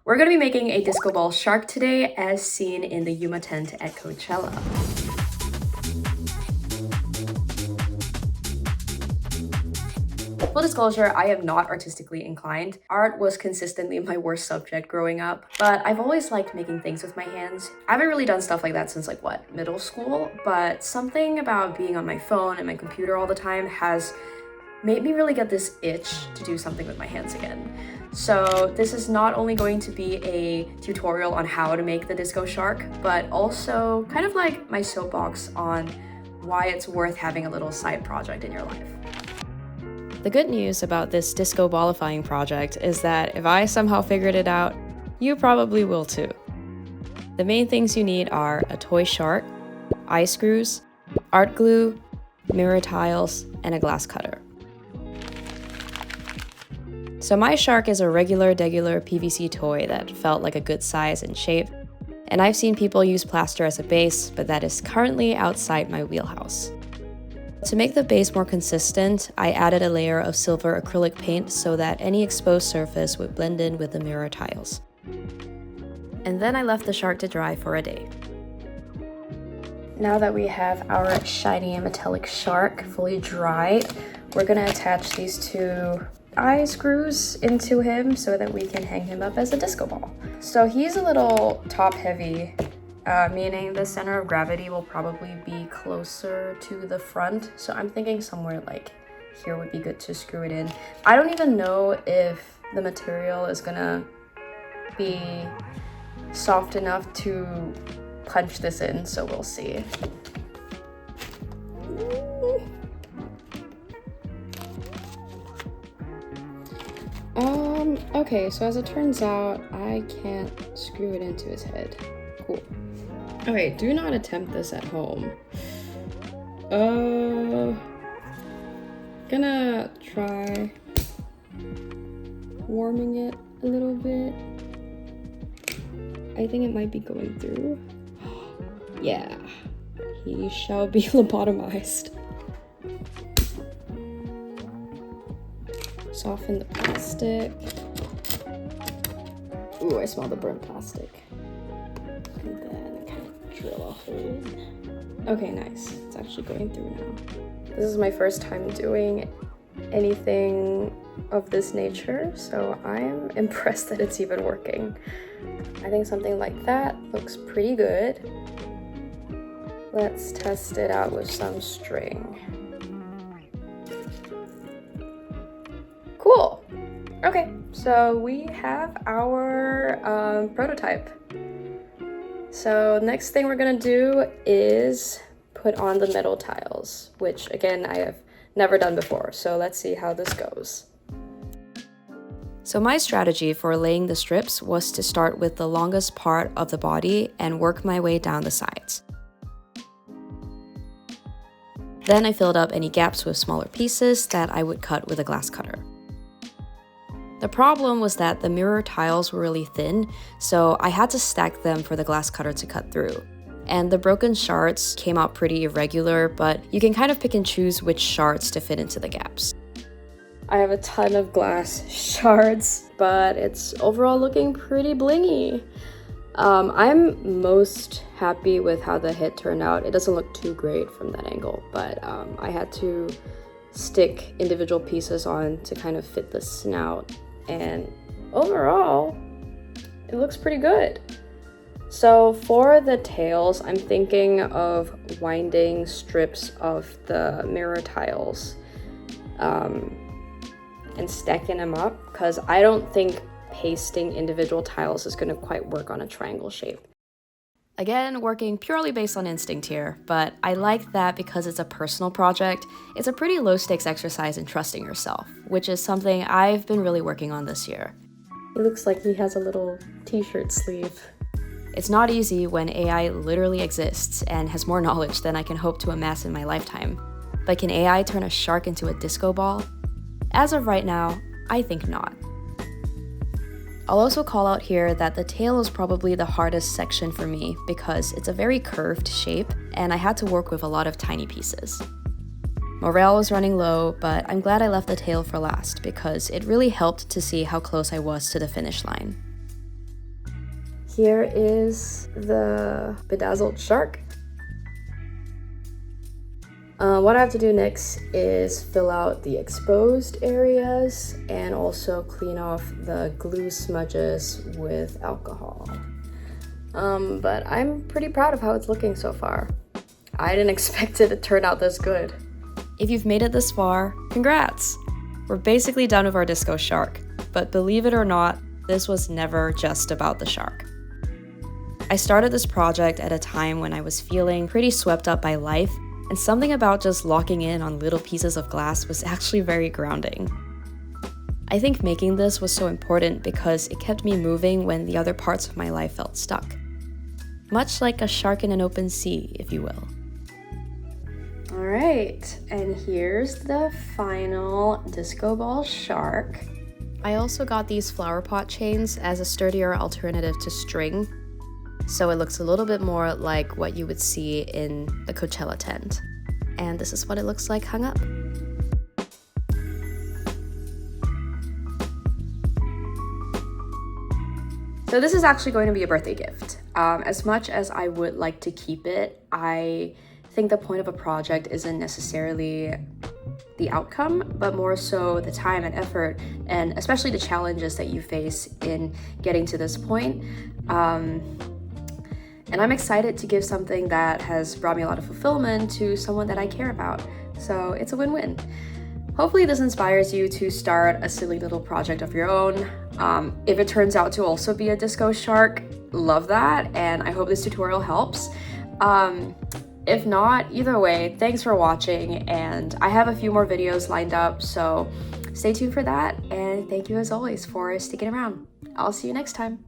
We're gonna be making a disco ball shark today as seen in the Yuma tent at Coachella. Full disclosure, I am not artistically inclined. Art was consistently my worst subject growing up, but I've always liked making things with my hands. I haven't really done stuff like that since middle school, but something about being on my phone and my computer all the time has made me really get this itch to do something with my hands again. So this is not only going to be a tutorial on how to make the disco shark, but also kind of like my soapbox on why it's worth having a little side project in your life. The good news about this disco ballifying project is that if I somehow figured it out, you probably will too. The main things you need are a toy shark, eye screws, art glue, mirror tiles, and a glass cutter. So my shark is a regular PVC toy that felt like a good size and shape, and I've seen people use plaster as a base, but that is currently outside my wheelhouse. To make the base more consistent, I added a layer of silver acrylic paint so that any exposed surface would blend in with the mirror tiles. And then I left the shark to dry for a day. Now that we have our shiny and metallic shark fully dried, we're gonna attach these two eye screws into him so that we can hang him up as a disco ball. So he's a little top heavy, meaning the center of gravity will probably be closer to the front. So I'm thinking somewhere like here would be good to screw it in. I don't even know if the material is gonna be soft enough to punch this in, so we'll see. Okay, so as it turns out, I can't screw it into his head. Cool. Okay, do not attempt this at home. Gonna try warming it a little bit. I think it might be going through. Yeah, he shall be lobotomized. Soften the plastic. Ooh, I smell the burnt plastic. And then kind of drill a hole in. Okay, nice. It's actually going through now. This is my first time doing anything of this nature, so I'm impressed that it's even working. I think something like that looks pretty good. Let's test it out with some string. Cool. Okay, so we have our prototype. So next thing we're gonna do is put on the metal tiles, which again, I have never done before. So let's see how this goes. So my strategy for laying the strips was to start with the longest part of the body and work my way down the sides. Then I filled up any gaps with smaller pieces that I would cut with a glass cutter. The problem was that the mirror tiles were really thin, so I had to stack them for the glass cutter to cut through. And the broken shards came out pretty irregular, but you can kind of pick and choose which shards to fit into the gaps. I have a ton of glass shards, but it's overall looking pretty blingy. I'm most happy with how the head turned out. It doesn't look too great from that angle, but I had to stick individual pieces on to kind of fit the snout. And overall, it looks pretty good. So for the tails, I'm thinking of winding strips of the mirror tiles and stacking them up, because I don't think pasting individual tiles is going to quite work on a triangle shape. Again, working purely based on instinct here, but I like that because it's a personal project. It's a pretty low-stakes exercise in trusting yourself, which is something I've been really working on this year. It looks like he has a little t-shirt sleeve. It's not easy when AI literally exists and has more knowledge than I can hope to amass in my lifetime. But can AI turn a shark into a disco ball? As of right now, I think not. I'll also call out here that the tail is probably the hardest section for me because it's a very curved shape and I had to work with a lot of tiny pieces. Morale was running low, but I'm glad I left the tail for last because it really helped to see how close I was to the finish line. Here is the bedazzled shark. What I have to do next is fill out the exposed areas and also clean off the glue smudges with alcohol. But I'm pretty proud of how it's looking so far. I didn't expect it to turn out this good. If you've made it this far, congrats! We're basically done with our disco shark, but believe it or not, this was never just about the shark. I started this project at a time when I was feeling pretty swept up by life, and something about just locking in on little pieces of glass was actually very grounding. I think making this was so important because it kept me moving when the other parts of my life felt stuck. Much like a shark in an open sea, if you will. Alright, and here's the final disco ball shark. I also got these flower pot chains as a sturdier alternative to string, so it looks a little bit more like what you would see in the Coachella tent. And this is what it looks like hung up. So this is actually going to be a birthday gift. As much as I would like to keep it, I think the point of a project isn't necessarily the outcome, but more so the time and effort, and especially the challenges that you face in getting to this point. And I'm excited to give something that has brought me a lot of fulfillment to someone that I care about. So it's a win-win. Hopefully this inspires you to start a silly little project of your own. If it turns out to also be a disco shark, love that, and I hope this tutorial helps. If not, either way, thanks for watching, and I have a few more videos lined up, so stay tuned for that, and thank you as always for sticking around. I'll see you next time.